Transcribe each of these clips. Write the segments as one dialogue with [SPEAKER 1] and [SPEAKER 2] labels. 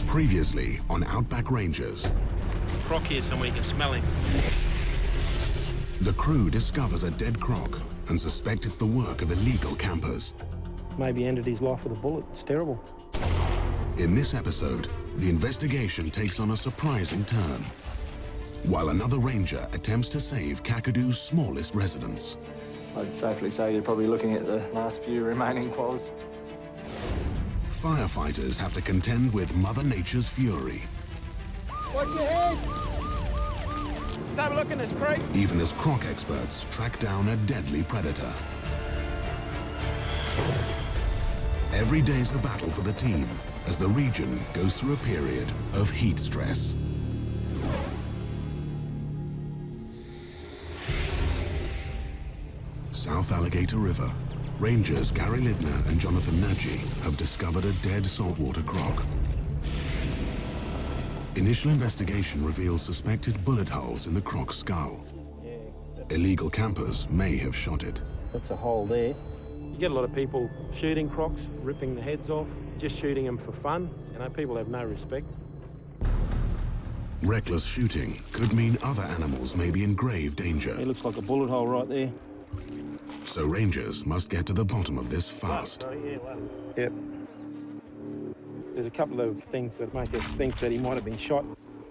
[SPEAKER 1] Previously on Outback Rangers.
[SPEAKER 2] Croc here somewhere, you can smell him.
[SPEAKER 1] The crew discovers a dead croc and suspect it's the work of illegal campers.
[SPEAKER 2] Maybe ended his life with a bullet. It's terrible.
[SPEAKER 1] In this episode, the investigation takes on a surprising turn, while another ranger attempts to save Kakadu's smallest residents.
[SPEAKER 3] I'd safely say you're probably looking at the last few remaining quolls.
[SPEAKER 1] Firefighters have to contend with Mother Nature's fury.
[SPEAKER 2] Watch your head! Have a look in this creek.
[SPEAKER 1] Even as croc experts track down a deadly predator. Every day's a battle for the team as the region goes through a period of heat stress. South Alligator River. Rangers Gary Lner and Jonathan Nagy have discovered a dead saltwater croc. Initial investigation reveals suspected bullet holes in the croc's skull. Illegal campers may have shot it.
[SPEAKER 2] That's a hole there. You get a lot of people shooting crocs, ripping the heads off, just shooting them for fun. You know, people have no respect.
[SPEAKER 1] Reckless shooting could mean other animals may be in grave danger.
[SPEAKER 2] It looks like a bullet hole right there.
[SPEAKER 1] So rangers must get to the bottom of this fast.
[SPEAKER 2] Yep. There's a couple of things that make us think that he might have been shot.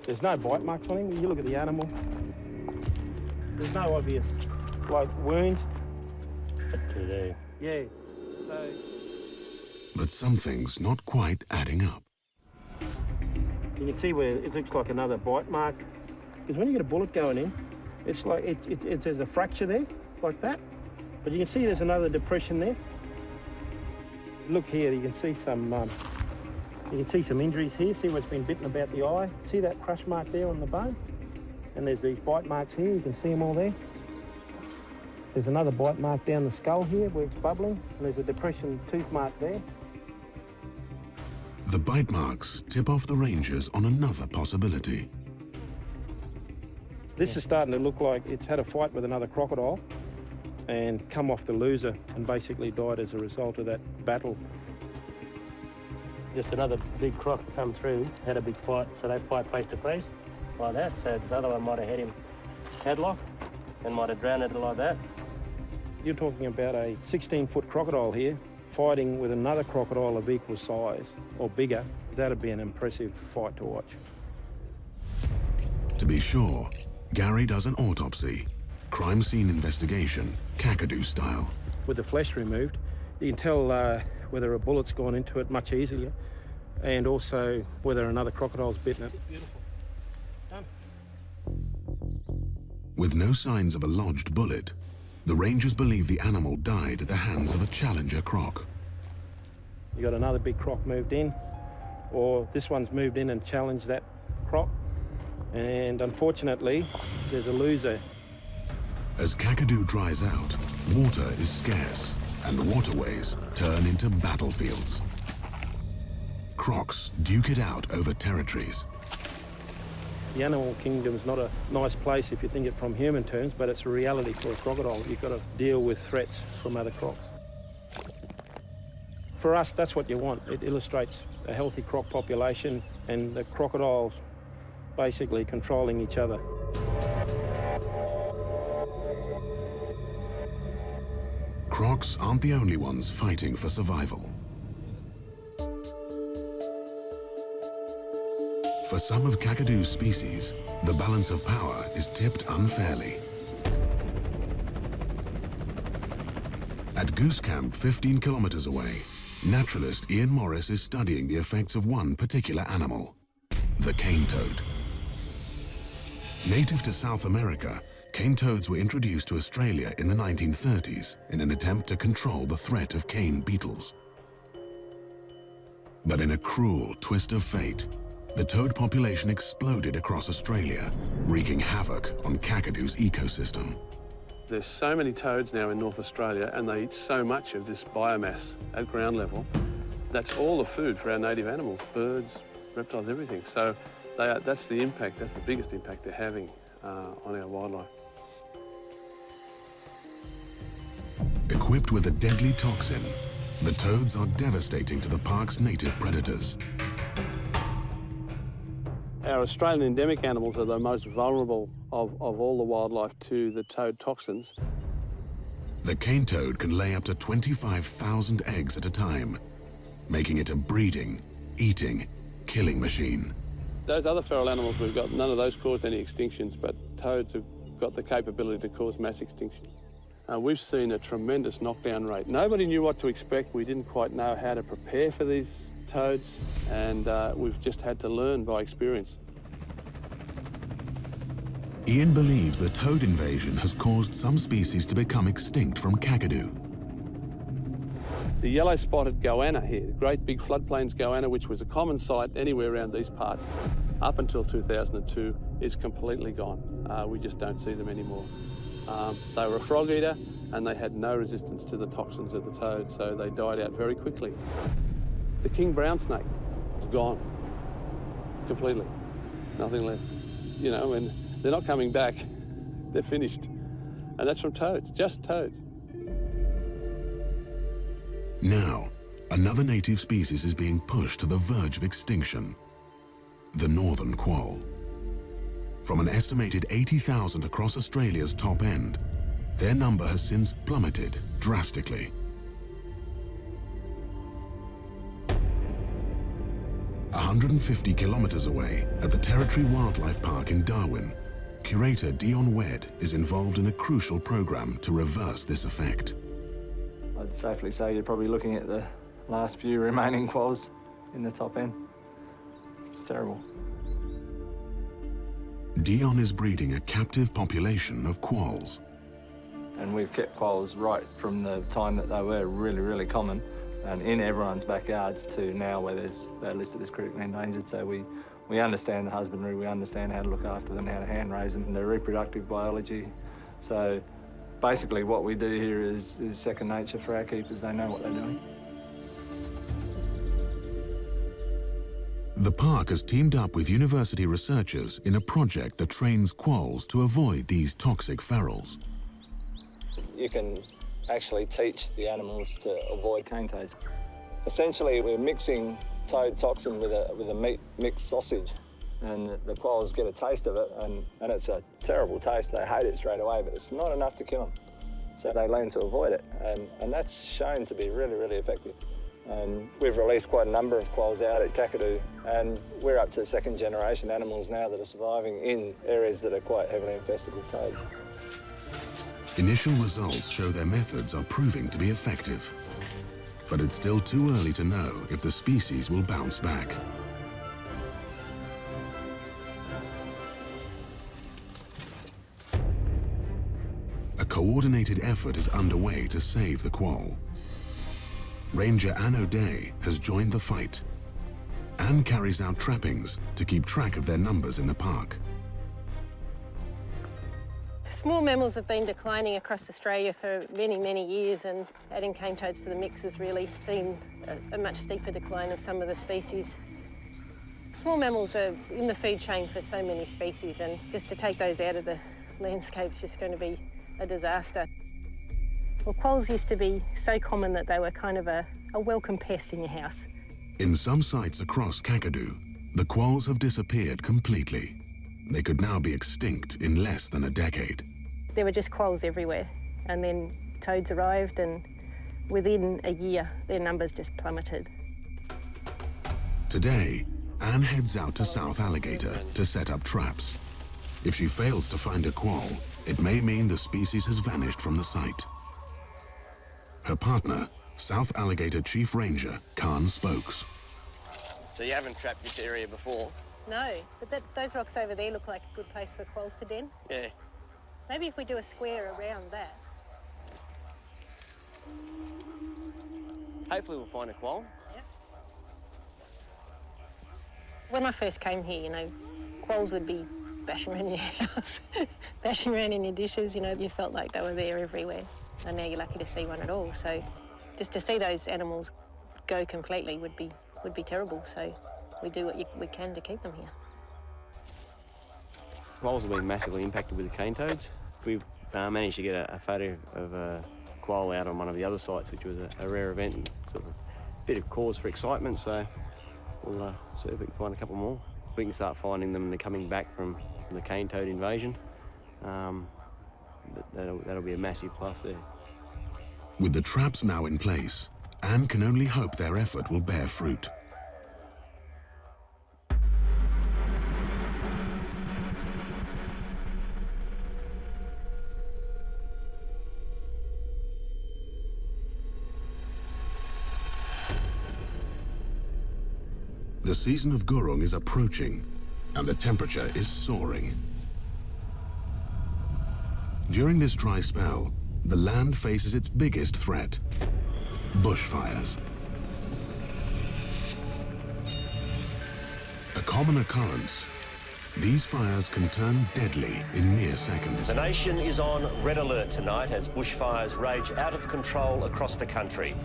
[SPEAKER 2] There's no bite marks on him. You look at the animal. There's no obvious, like, wounds. Yeah. So...
[SPEAKER 1] But something's not quite adding up.
[SPEAKER 2] You can see where it looks like another bite mark. Because when you get a bullet going in, it's like there's a fracture there, like that. But you can see there's another depression there. Look here, you can see some injuries here. See what's been bitten about the eye. See that crush mark there on the bone? And there's these bite marks here. You can see them all there. There's another bite mark down the skull here where it's bubbling. And there's a depression tooth mark there.
[SPEAKER 1] The bite marks tip off the rangers on another possibility.
[SPEAKER 2] This is starting to look like it's had a fight with another crocodile and come off the loser and basically died as a result of that battle.
[SPEAKER 4] Just another big croc come through, had a big fight, so they fight face to face like that. So the other one might have had him headlock and might have drowned it like that.
[SPEAKER 2] You're talking about a 16-foot crocodile here fighting with another crocodile of equal size or bigger. That'd be an impressive fight to watch.
[SPEAKER 1] To be sure, Gary does an autopsy, crime scene investigation, Kakadu style.
[SPEAKER 2] With the flesh removed, you can tell whether a bullet's gone into it much easier and also whether another crocodile's bitten it.
[SPEAKER 4] Beautiful. Done.
[SPEAKER 1] With no signs of a lodged bullet, the rangers believe the animal died at the hands of a challenger croc.
[SPEAKER 2] You got another big croc moved in, or this one's moved in and challenged that croc. And unfortunately, there's a loser.
[SPEAKER 1] As Kakadu dries out, water is scarce and waterways turn into battlefields. Crocs duke it out over territories.
[SPEAKER 2] The animal kingdom's not a nice place if you think it from human terms, but it's a reality for a crocodile. You've got to deal with threats from other crocs. For us, that's what you want. It illustrates a healthy croc population and the crocodiles basically controlling each other.
[SPEAKER 1] Crocs aren't the only ones fighting for survival. For some of Kakadu's species, the balance of power is tipped unfairly. At Goose Camp, 15 kilometers away, naturalist Ian Morris is studying the effects of one particular animal, the cane toad. Native to South America, cane toads were introduced to Australia in the 1930s in an attempt to control the threat of cane beetles. But in a cruel twist of fate, the toad population exploded across Australia, wreaking havoc on Kakadu's ecosystem.
[SPEAKER 5] There's so many toads now in North Australia and they eat so much of this biomass at ground level. That's all the food for our native animals, birds, reptiles, everything. So that's the impact, that's the biggest impact they're having on our wildlife.
[SPEAKER 1] Equipped with a deadly toxin, the toads are devastating to the park's native predators.
[SPEAKER 5] Our Australian endemic animals are the most vulnerable of all the wildlife to the toad toxins.
[SPEAKER 1] The cane toad can lay up to 25,000 eggs at a time, making it a breeding, eating, killing machine.
[SPEAKER 5] Those other feral animals we've got, none of those caused any extinctions, but toads have got the capability to cause mass extinction. We've seen a tremendous knockdown rate. Nobody knew what to expect. We didn't quite know how to prepare for these toads, and we've just had to learn by experience.
[SPEAKER 1] Ian believes the toad invasion has caused some species to become extinct from Kakadu.
[SPEAKER 5] The yellow-spotted goanna here, the great big floodplains goanna, which was a common sight anywhere around these parts up until 2002, is completely gone. We just don't see them anymore. They were a frog eater and they had no resistance to the toxins of the toad, so they died out very quickly. The king brown snake is gone completely, nothing left. You know, and they're not coming back, they're finished. And that's from toads, just toads.
[SPEAKER 1] Now, another native species is being pushed to the verge of extinction, the northern quoll. From an estimated 80,000 across Australia's top end, their number has since plummeted drastically. A 150 kilometers away, at the Territory Wildlife Park in Darwin, curator Dion Wedd is involved in a crucial program to reverse this effect.
[SPEAKER 3] I'd safely say you're probably looking at the last few remaining quolls in the top end. It's terrible.
[SPEAKER 1] Dion is breeding a captive population of quolls.
[SPEAKER 3] And we've kept quolls right from the time that they were really, really common and in everyone's backyards to now where they're listed as critically endangered. So we understand the husbandry, we understand how to look after them, how to hand raise them, their reproductive biology. So basically what we do here is second nature for our keepers. They know what they're doing.
[SPEAKER 1] The park has teamed up with university researchers in a project that trains quolls to avoid these toxic ferals.
[SPEAKER 3] You can actually teach the animals to avoid cane toads. Essentially, we're mixing toad toxin with a meat mixed sausage, and the quolls get a taste of it, and it's a terrible taste. They hate it straight away, but it's not enough to kill them. So they learn to avoid it, and that's shown to be really, really effective. We've released quite a number of quolls out at Kakadu, and we're up to second generation animals now that are surviving in areas that are quite heavily infested with toads.
[SPEAKER 1] Initial results show their methods are proving to be effective. But it's still too early to know if the species will bounce back. A coordinated effort is underway to save the quoll. Ranger Anne O'Day has joined the fight. Anne carries out trappings to keep track of their numbers in the park.
[SPEAKER 6] Small mammals have been declining across Australia for many, many years, and adding cane toads to the mix has really seen a much steeper decline of some of the species. Small mammals are in the food chain for so many species, and just to take those out of the landscape is just going to be a disaster. Well, quolls used to be so common that they were kind of a welcome pest in your house.
[SPEAKER 1] In some sites across Kakadu, the quolls have disappeared completely. They could now be extinct in less than a decade.
[SPEAKER 6] There were just quolls everywhere, and then toads arrived, and within a year, their numbers just plummeted.
[SPEAKER 1] Today, Anne heads out to South Alligator to set up traps. If she fails to find a quoll, it may mean the species has vanished from the site. Her partner, South Alligator Chief Ranger Khan Spokes.
[SPEAKER 7] So you haven't trapped this area before?
[SPEAKER 6] No, but those rocks over there look like a good place for quolls to den.
[SPEAKER 7] Yeah.
[SPEAKER 6] Maybe if we do a square around that.
[SPEAKER 7] Hopefully we'll find a quoll.
[SPEAKER 6] Yep. When I first came here, you know, quolls would be bashing around your house, bashing around in your dishes, you know, you felt like they were there everywhere. And now you're lucky to see one at all. So just to see those animals go completely would be terrible. So we do what we can to keep them here.
[SPEAKER 4] Quolls have been massively impacted with the cane toads. We've managed to get a photo of a quoll out on one of the other sites, which was a rare event and sort of a bit of cause for excitement. So we'll see if we can find a couple more.
[SPEAKER 8] we can start finding them and they're coming back from the cane toad invasion, that'll be a massive plus there.
[SPEAKER 1] With the traps now in place, Anne can only hope their effort will bear fruit. The season of gurung is approaching, and the temperature is soaring. During this dry spell, the land faces its biggest threat: bushfires. A common occurrence, these fires can turn deadly in mere seconds.
[SPEAKER 9] The nation is on red alert tonight as bushfires rage out of control across the country.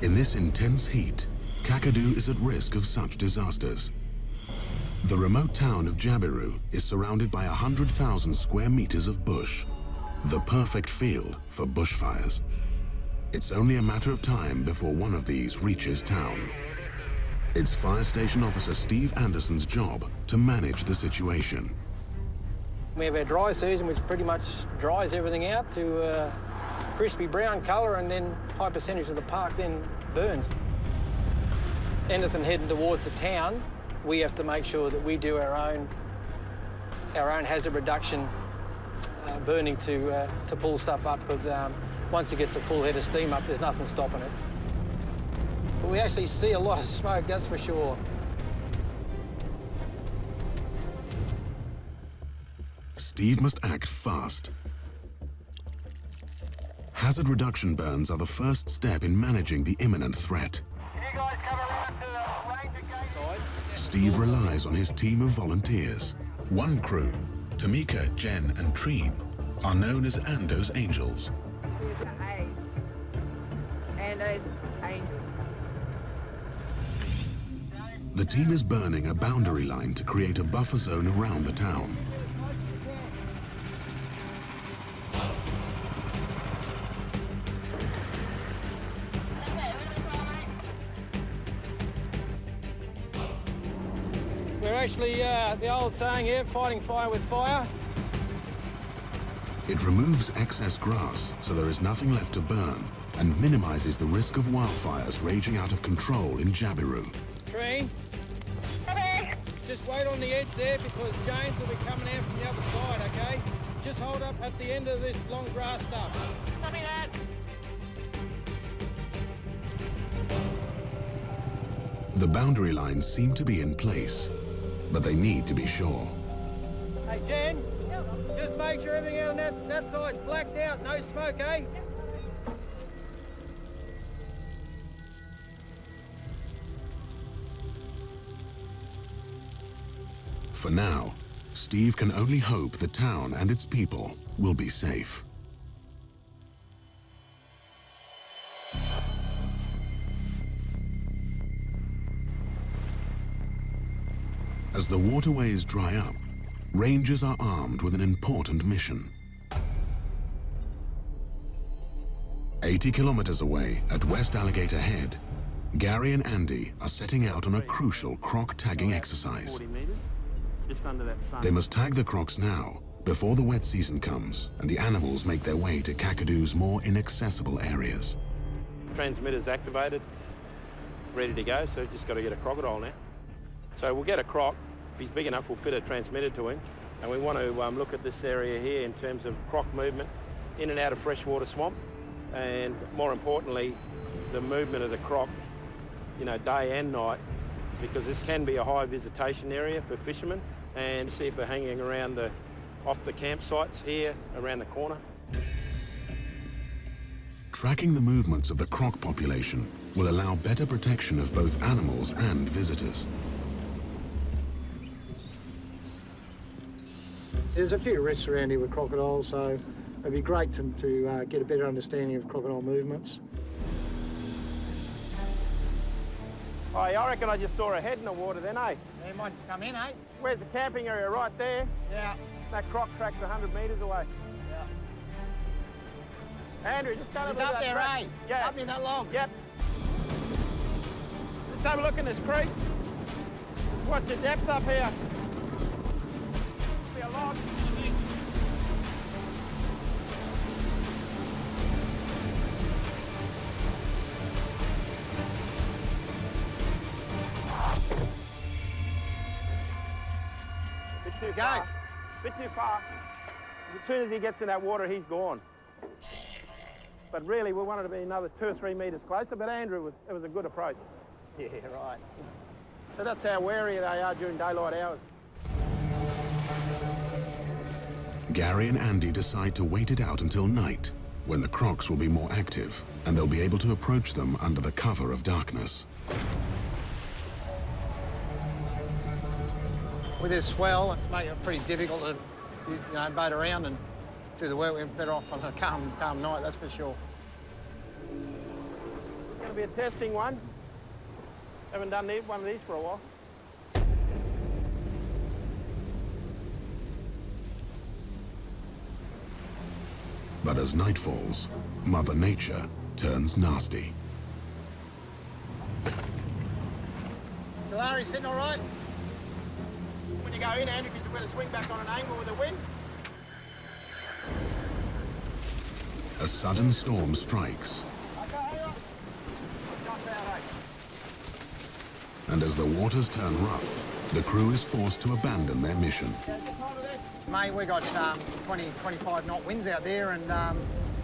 [SPEAKER 1] In this intense heat, Kakadu is at risk of such disasters. The remote town of Jabiru is surrounded by 100,000 square meters of bush, the perfect field for bushfires. It's only a matter of time before one of these reaches town. It's Fire Station Officer Steve Anderson's job to manage the situation.
[SPEAKER 10] We have our dry season, which pretty much dries everything out to crispy brown colour, and then high percentage of the park then burns. Anything heading towards the town, we have to make sure that we do our own hazard reduction burning to pull stuff up, because once it gets a full head of steam up, there's nothing stopping it. But we actually see a lot of smoke, that's for sure.
[SPEAKER 1] Steve must act fast. Hazard reduction burns are the first step in managing the imminent threat.
[SPEAKER 10] Can you guys come around to the ranger gate?
[SPEAKER 1] Steve relies on his team of volunteers. One crew, Tamika, Jen and Treen, are known as Ando's Angels. The team is burning a boundary line to create a buffer zone around the town.
[SPEAKER 10] We're actually, the old saying here, fighting fire with fire.
[SPEAKER 1] It removes excess grass so there is nothing left to burn and minimizes the risk of wildfires raging out of control in Jabiru.
[SPEAKER 10] Treen. Just wait on the edge there, because James will be coming out from the other side, okay? Just hold up at the end of this long grass stuff. Copy that.
[SPEAKER 1] The boundary lines seem to be in place, but they need to be sure.
[SPEAKER 10] Hey, Jen, just make sure everything out on that side's blacked out, no smoke, eh?
[SPEAKER 1] For now, Steve can only hope the town and its people will be safe. As the waterways dry up, rangers are armed with an important mission. 80 kilometers away at West Alligator Head, Gary and Andy are setting out on a crucial croc tagging exercise.
[SPEAKER 2] 40 metres, just under that sun.
[SPEAKER 1] They must tag the crocs now, before the wet season comes and the animals make their way to Kakadu's more inaccessible areas.
[SPEAKER 2] Transmitter's activated, ready to go, so just got to get a crocodile now. So we'll get a croc. If he's big enough, we'll fit a transmitter to him. And we want to look at this area here in terms of croc movement in and out of freshwater swamp. And more importantly, the movement of the croc, you know, day and night, because this can be a high visitation area for fishermen. And see if they're hanging around off the campsites here around the corner.
[SPEAKER 1] Tracking the movements of the croc population will allow better protection of both animals and visitors.
[SPEAKER 11] There's a few risks around here with crocodiles, so it'd be great to get a better understanding of crocodile movements.
[SPEAKER 2] Oh, I reckon I just saw a head in the water then, eh?
[SPEAKER 11] They might just come in, eh?
[SPEAKER 2] Where's the camping area? Right there.
[SPEAKER 11] Yeah.
[SPEAKER 2] That croc track's 100 metres away.
[SPEAKER 11] Yeah.
[SPEAKER 2] Andrew, just go
[SPEAKER 11] He's up there, eh?
[SPEAKER 2] Yeah.
[SPEAKER 11] Up in that log.
[SPEAKER 2] Yep. Let's have a look in this creek. Watch the depth up here. Be a log. Bit too far. Bit too far. As soon as he gets in that water, he's gone. But really, we wanted to be another 2 or 3 metres closer, but Andrew, it was a good approach.
[SPEAKER 11] Yeah, right.
[SPEAKER 2] So that's how wary they are during daylight hours.
[SPEAKER 1] Gary and Andy decide to wait it out until night, when the crocs will be more active, and they'll be able to approach them under the cover of darkness.
[SPEAKER 11] With this swell, it's making it pretty difficult to, boat around and do the work. We're better off on a calm night, that's for sure.
[SPEAKER 2] It's going to be a testing one. Haven't done one of these for a while.
[SPEAKER 1] But as night falls, Mother Nature turns nasty.
[SPEAKER 11] Larry sitting all right?
[SPEAKER 2] When you go in, Andrew, you've got to swing back on an angle with the wind.
[SPEAKER 1] A sudden storm strikes. And as the waters turn rough, the crew is forced to abandon their mission.
[SPEAKER 11] Mate, we got 20, 25 knot winds out there and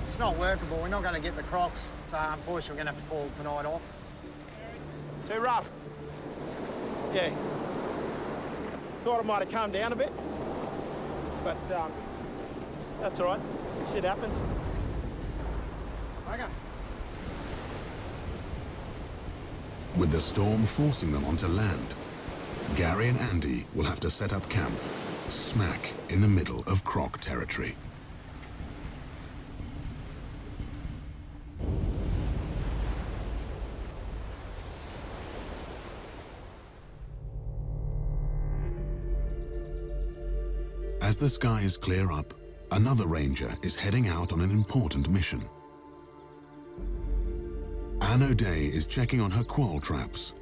[SPEAKER 11] it's not workable. We're not going to get the crocs, so unfortunately we're going to have to pull tonight off.
[SPEAKER 2] Too rough. Yeah. Thought it might have calmed down a bit, but that's all right. Shit happens.
[SPEAKER 11] Okay.
[SPEAKER 1] With the storm forcing them onto land, Gary and Andy will have to set up camp, smack in the middle of croc territory. As the skies clear up, another ranger is heading out on an important mission. Anne O'Day is checking on her quoll traps.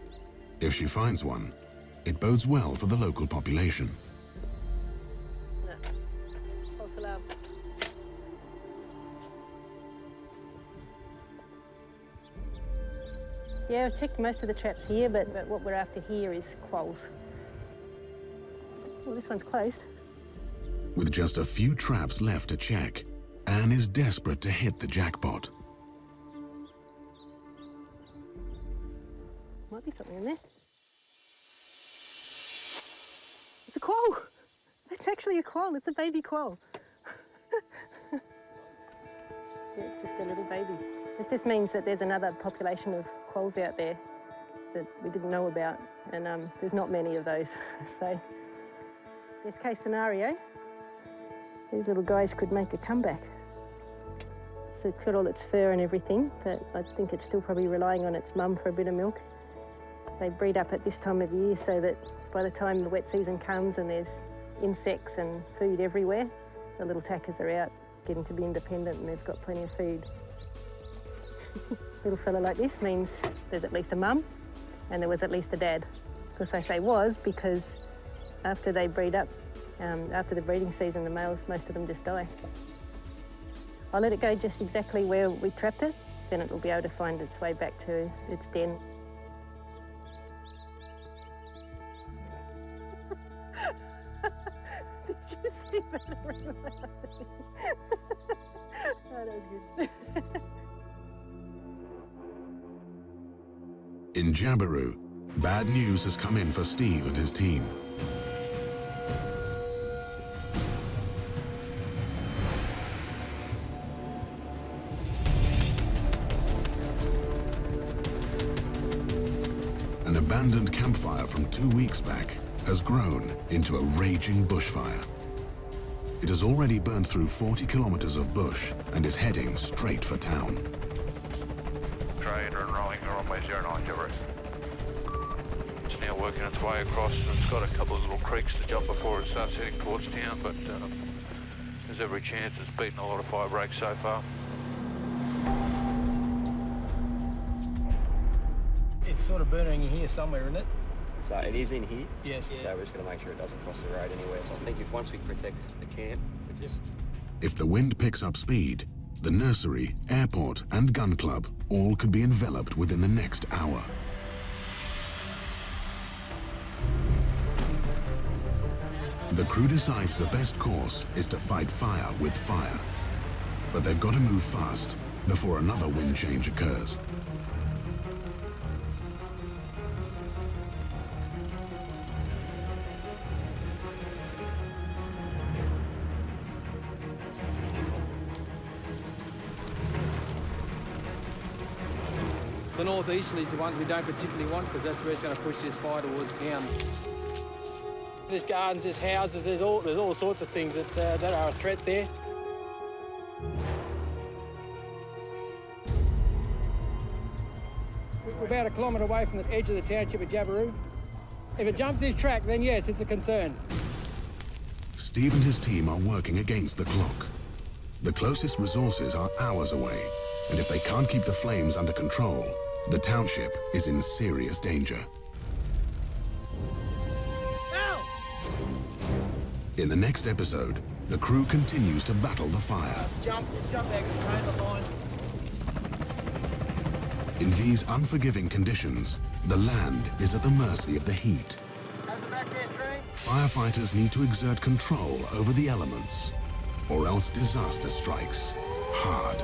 [SPEAKER 1] If she finds one, it bodes well for the local population.
[SPEAKER 6] No. False alarm. Yeah, I've checked most of the traps here, but what we're after here is quolls. Well, this one's closed.
[SPEAKER 1] With just a few traps left to check, Anne is desperate to hit the jackpot.
[SPEAKER 6] Might be something in there. It's a quoll. It's actually a quoll. It's a baby quoll. Yeah, it's just a little baby. This just means that there's another population of quolls out there that we didn't know about, and there's not many of those. So, best case scenario, these little guys could make a comeback. So it's got all its fur and everything, but I think it's still probably relying on its mum for a bit of milk. They breed up at this time of year so that by the time the wet season comes and there's insects and food everywhere, the little tackers are out getting to be independent and they've got plenty of food. Little fella like this means there's at least a mum and there was at least a dad. Of course I say was because after they breed up, after the breeding season, the males, most of them just die. I'll let it go just exactly where we trapped it, then it will be able to find its way back to its den. Did you see that? Oh, that was good.
[SPEAKER 1] In Jabiru, bad news has come in for Steve and his team. An abandoned campfire from 2 weeks back has grown into a raging bushfire. It has already burned through 40 kilometers of bush and is heading straight for town.
[SPEAKER 12] Try and run rolling runway 09 Jabiru. working its way across, and it's got a couple of little creeks to jump before it starts heading towards town, but there's every chance it's beaten a lot of fire breaks so far.
[SPEAKER 10] It's sort of burning in here somewhere, isn't it?
[SPEAKER 8] So it is in here?
[SPEAKER 10] Yes.
[SPEAKER 8] So we're just going to make sure it doesn't cross the road anywhere. So I think if once we protect the camp, we just...
[SPEAKER 1] If the wind picks up speed, the nursery, airport and gun club all could be enveloped within the next hour. The crew decides the best course is to fight fire with fire. But they've got to move fast before another wind change occurs.
[SPEAKER 10] The northeasterly is the ones we don't particularly want because that's where it's going to push this fire towards town. There's gardens, there's houses, there's all sorts of things that are a threat there. We're about 1 kilometre away from the edge of the township of Jabiru. If it jumps this track, then yes, it's a concern.
[SPEAKER 1] Steve and his team are working against the clock. The closest resources are hours away, and if they can't keep the flames under control, the township is in serious danger. In the next episode, the crew continues to battle the fire.
[SPEAKER 10] It's jumped back and train the line.
[SPEAKER 1] In these unforgiving conditions, the land is at the mercy of the heat. Firefighters need to exert control over the elements, or else disaster strikes hard.